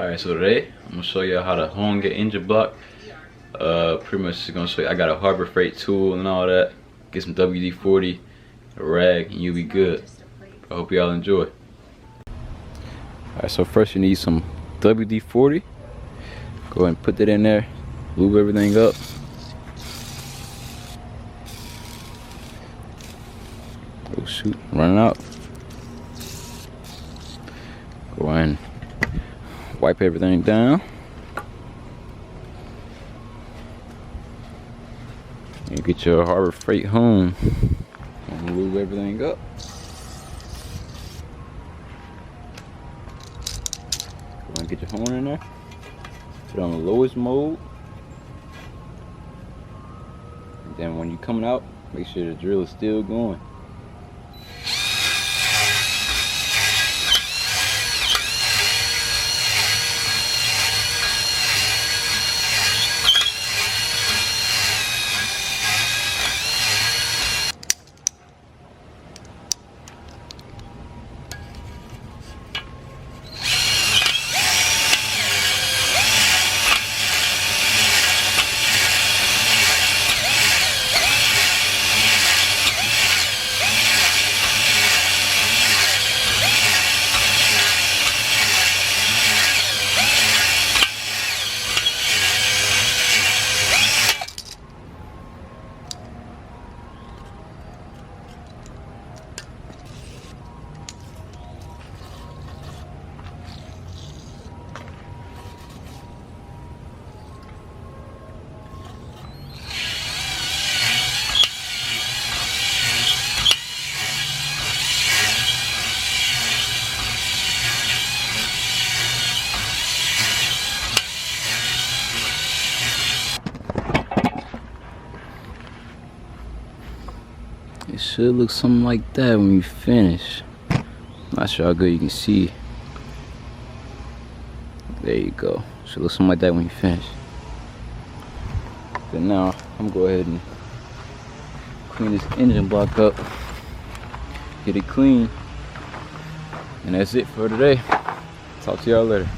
Alright, so today I'm gonna show you how to hone your engine block. Pretty much just gonna show you. I got a Harbor Freight tool and all that. Get some WD-40, a rag, and you'll be good. I hope y'all enjoy. Alright, so first you need some WD-40. Go ahead and put that in there. Lube everything up. Oh shoot, running out. Go ahead and wipe everything down. And get your Harbor Freight home. And lube everything up. Go ahead and get your horn in there. Put it on the lowest mode. And then when you're coming out, make sure the drill is still going. It should look something like that when you finish. Not sure how good you can see. There you go. Should look something like that when you finish. But now I'm gonna go ahead and clean this engine block up. Get it clean. And that's it for today. Talk to y'all later.